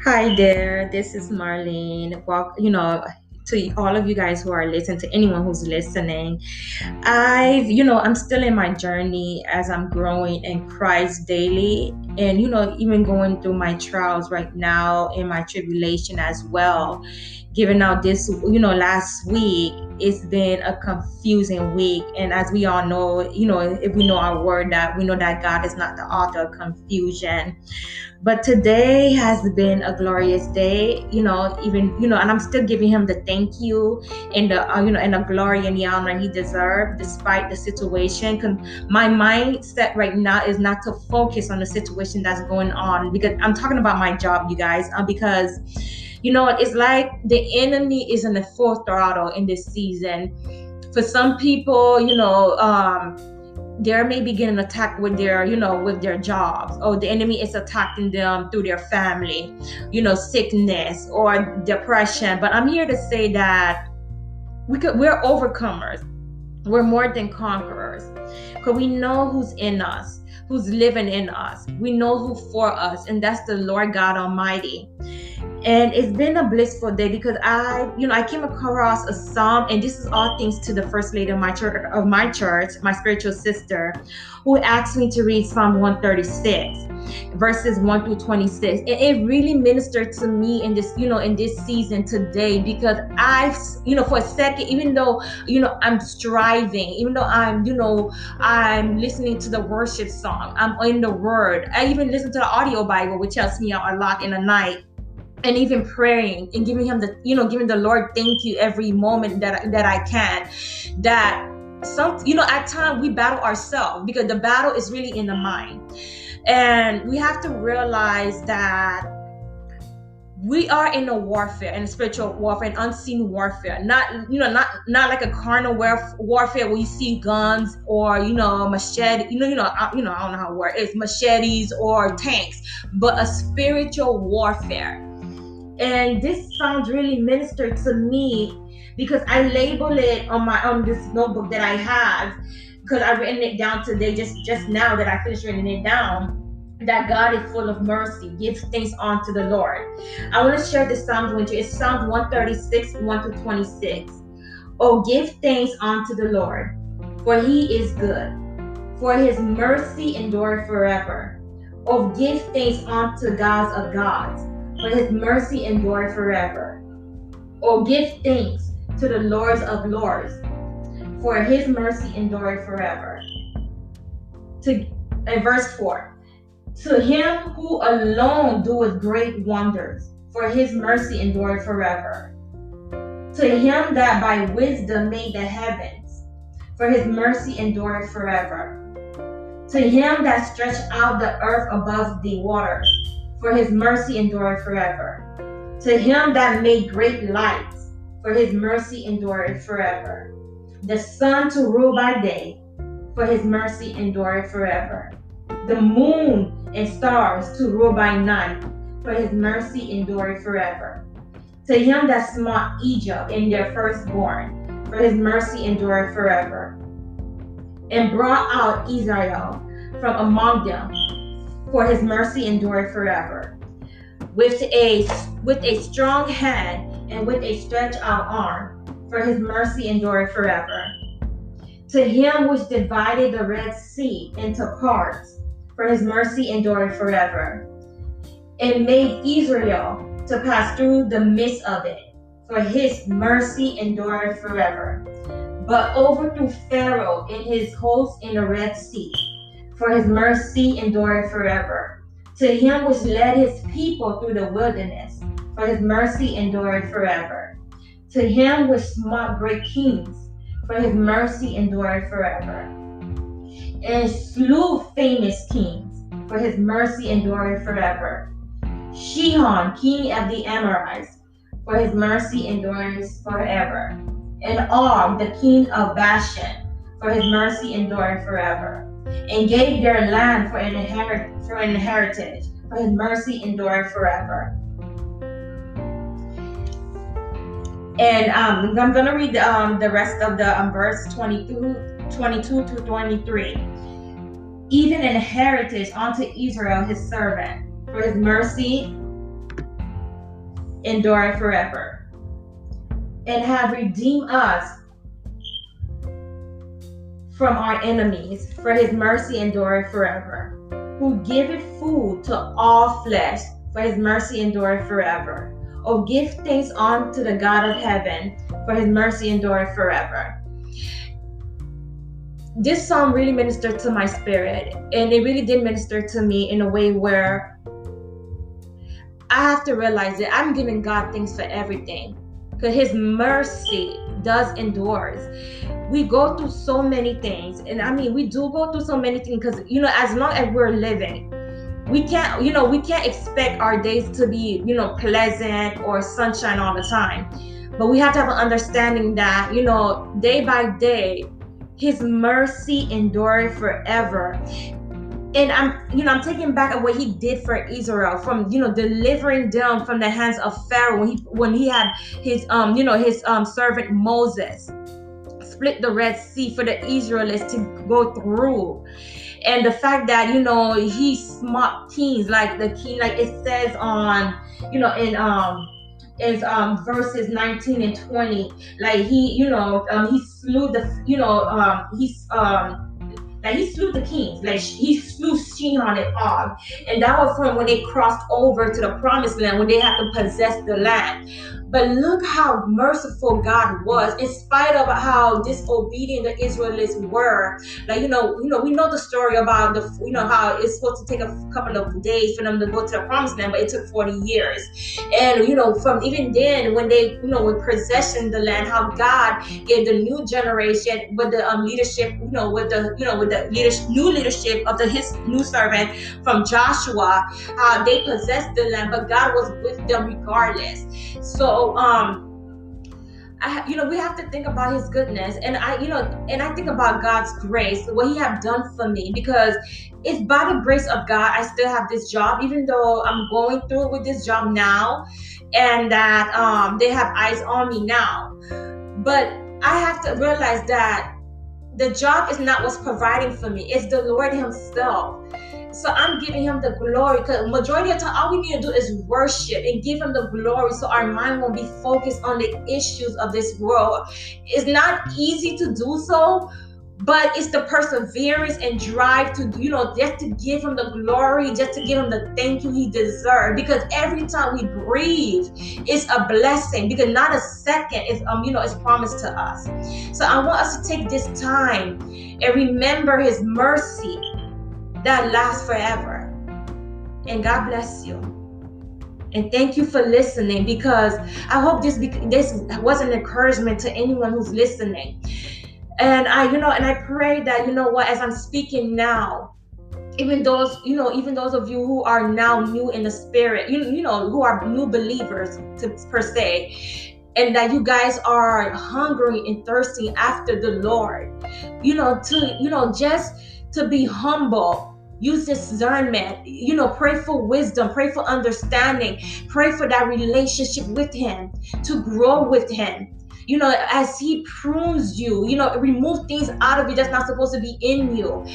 Hi there, this is Marlene. Well, to all of you guys who are listening, to anyone who's listening, I'm still in my journey as I'm growing in Christ daily. And, even going through my trials right now in my tribulation as well. Given out this, last week, it's been a confusing week. And as we all know, if we know our word, that we know that God is not the author of confusion. But today has been a glorious day, and I'm still giving him the thank you and and the glory and the honor he deserved despite the situation. Cause my mindset right now is not to focus on the situation that's going on, because I'm talking about my job, you guys, because it's like the enemy is in the full throttle in this season. For some people, they may be getting attacked with their jobs, or the enemy is attacking them through their family, sickness or depression. But I'm here to say that we're overcomers. We're more than conquerors, because we know who's in us, who's living in us. We know who for us, and that's the Lord God Almighty. And it's been a blissful day, because I came across a psalm, and this is all thanks to the first lady of my church, my spiritual sister, who asked me to read Psalm 136, verses 1 through 26. And it really ministered to me in this season today, because for a second, even though, I'm striving, even though I'm listening to the worship song, I'm in the word. I even listen to the audio Bible, which helps me out a lot in the night, and even praying and giving the Lord thank you every moment that I can. That at times we battle ourselves, because the battle is really in the mind. And we have to realize that we are in a warfare, in a spiritual warfare, an unseen warfare. Not like a carnal warfare where you see guns or machete. I don't know how it works. It's machetes or tanks, but a spiritual warfare. And this sounds really ministered to me, because I label it on this notebook that I have, because I've written it down today, just now that I finished writing it down, that God is full of mercy. Give thanks unto the Lord. I want to share this Psalm with you. It's Psalm 136, 1 to 26. Oh, give thanks unto the Lord, for he is good, for his mercy endureth forever. Oh, give thanks unto gods of gods, for his mercy endureth forever. Oh, give thanks to the Lords of lords, for his mercy endureth forever. Verse 4. To him who alone doeth great wonders, for his mercy endureth forever. To him that by wisdom made the heavens, for his mercy endureth forever. To him that stretched out the earth above the waters, for his mercy endureth forever. To him that made great lights, for his mercy endureth forever. The sun to rule by day, for his mercy endureth forever. The moon and stars to rule by night, for his mercy endureth forever. To him that smote Egypt in their firstborn, for his mercy endureth forever. And brought out Israel from among them, for his mercy endureth forever. With a strong hand and with a stretched out arm, for his mercy endureth forever. To him which divided the Red Sea into parts, for his mercy endureth forever. And made Israel to pass through the midst of it, for his mercy endureth forever. But overthrew Pharaoh and his host in the Red Sea, for his mercy endureth forever. To him which led his people through the wilderness, for his mercy endureth forever. To him which smote great kings, for his mercy endureth forever. And slew famous kings, for his mercy endureth forever. Sihon, king of the Amorites, for his mercy endureth forever. And Og, the king of Bashan, for his mercy endureth forever. And gave their land for an heritage, for his mercy endureth forever. And I'm going to read the rest of the verse 22 to 23. Even an heritage unto Israel his servant, for his mercy endureth forever, and have redeemed us from our enemies, for his mercy endureth forever. Who giveth food to all flesh, for his mercy endureth forever. Oh, give thanks unto the God of heaven, for his mercy endureth forever. This song really ministered to my spirit, and it really did minister to me in a way where I have to realize that I'm giving God thanks for everything, because his mercy does endures. We go through so many things, and I mean, we do go through so many things, because as long as we're living, we can't expect our days to be pleasant or sunshine all the time. But we have to have an understanding that day by day his mercy endureth forever. And I'm taking back at what he did for Israel, from delivering them from the hands of Pharaoh, when he had his servant Moses split the Red Sea for the Israelites to go through. And the fact that he smote kings, like the king, like it says on in verses 19 and 20, like he slew he slew the kings, like he slew Shion and Og, and that was from when they crossed over to the promised land, when they had to possess the land. But look how merciful God was, in spite of how disobedient the Israelites were. Like we know the story about how it's supposed to take a couple of days for them to go to the promised land, but it took 40 years. And from even then, when they were possessing the land, how God gave the new generation with the leadership, with the new leadership of his new servant from Joshua, how they possessed the land, but God was with them regardless. So we have to think about his goodness, and I think about God's grace, what he have done for me, because it's by the grace of God I still have this job, even though I'm going through it with this job now, and that they have eyes on me now. But I have to realize that the job is not what's providing for me, it's the Lord himself. So I'm giving him the glory, because majority of the time all we need to do is worship and give him the glory, so our mind won't be focused on the issues of this world. It's not easy to do so, but it's the perseverance and drive to just to give him the glory, just to give him the thank you he deserves. Because every time we breathe, it's a blessing, because not a second is is promised to us. So I want us to take this time and remember his mercy that lasts forever. And God bless you. And thank you for listening, because I hope this was an encouragement to anyone who's listening. And I pray that as I'm speaking now, even those of you who are now new in the spirit, who are new believers per se, and that you guys are hungry and thirsty after the Lord, just to be humble. Use discernment, pray for wisdom, pray for understanding, pray for that relationship with him, to grow with him. As he prunes you, remove things out of you that's not supposed to be in you.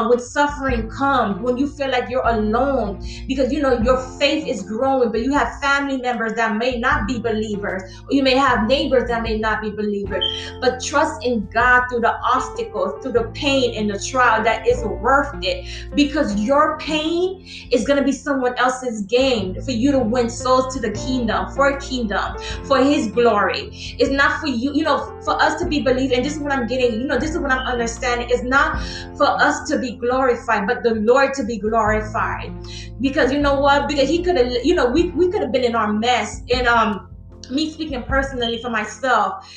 When suffering comes, when you feel like you're alone, because your faith is growing, but you have family members that may not be believers, or you may have neighbors that may not be believers. But trust in God through the obstacles, through the pain and the trial, that is worth it, because your pain is going to be someone else's gain, for you to win souls to the kingdom, for his glory. It's not for you, for us to be believed. And this is what I'm getting, this is what I'm understanding. It's not for us to be glorified, but the Lord to be glorified. Because because he could have, we could have been in our mess. And me speaking personally for myself,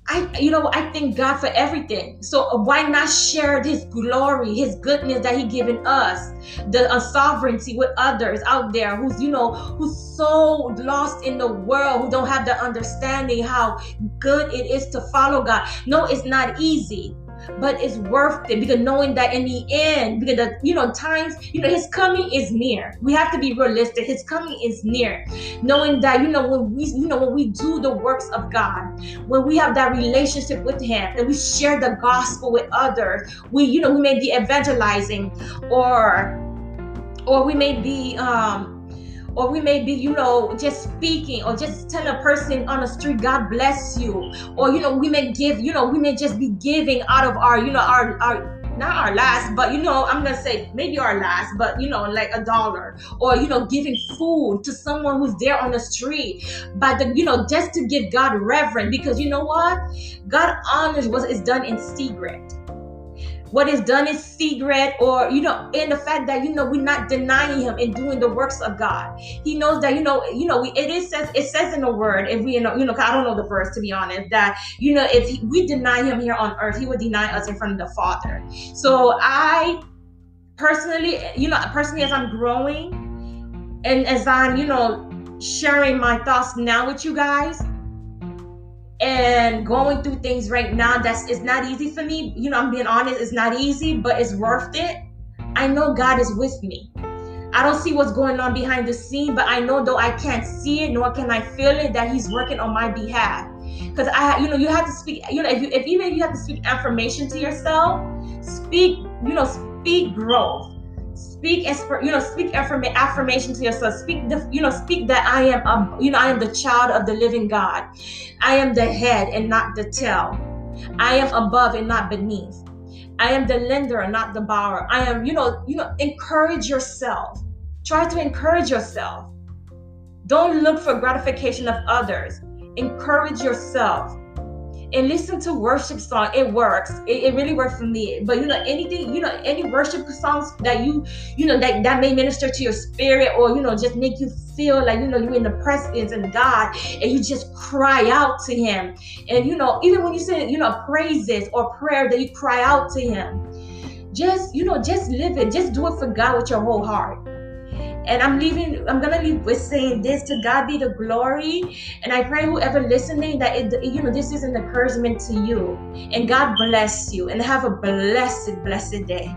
I thank God for everything. So why not share his glory, his goodness that he given us, the sovereignty with others out there who's so lost in the world, who don't have the understanding how good it is to follow God. No, it's not easy, but it's worth it, because knowing that in the end, because times, his coming is near. We have to be realistic. His coming is near. Knowing that, when we do the works of God, when we have that relationship with him, and we share the gospel with others, we may be evangelizing, or we may be or we may be, just speaking or just tell a person on the street, God bless you. Or, we may give, we may just be giving out of our, our not our last, but I'm gonna say maybe our last, but like $1, or giving food to someone who's there on the street, but just to give God reverence, because you know what, God honors what is done in secret. What is done in secret, or in the fact that we're not denying him and doing the works of God. He knows that it says in the word, if we 'cause I don't know the verse, to be honest, that if we deny him here on earth, he would deny us in front of the Father. So I personally, as I'm growing and as I'm sharing my thoughts now with you guys, and going through things right now, it's not easy for me. I'm being honest, it's not easy, but it's worth it. I know God is with me. I don't see what's going on behind the scene, but I know, though I can't see it nor can I feel it, that he's working on my behalf. Because you have to speak, if even you have to speak affirmation to yourself, speak growth. Speak affirmation to yourself. Speak that I am the child of the living God. I am the head and not the tail. I am above and not beneath. I am the lender and not the borrower. I am, encourage yourself. Try to encourage yourself. Don't look for gratification of others. Encourage yourself. And listen to worship song. It works. It really works for me. But anything, any worship songs that that may minister to your spirit, or just make you feel like you're in the presence of God, and you just cry out to him. And even when you say praises or prayer, that you cry out to him. Just live it. Just do it for God with your whole heart. And I'm gonna leave with saying this: to God be the glory. And I pray whoever listening that this is an encouragement to you. And God bless you, and have a blessed day.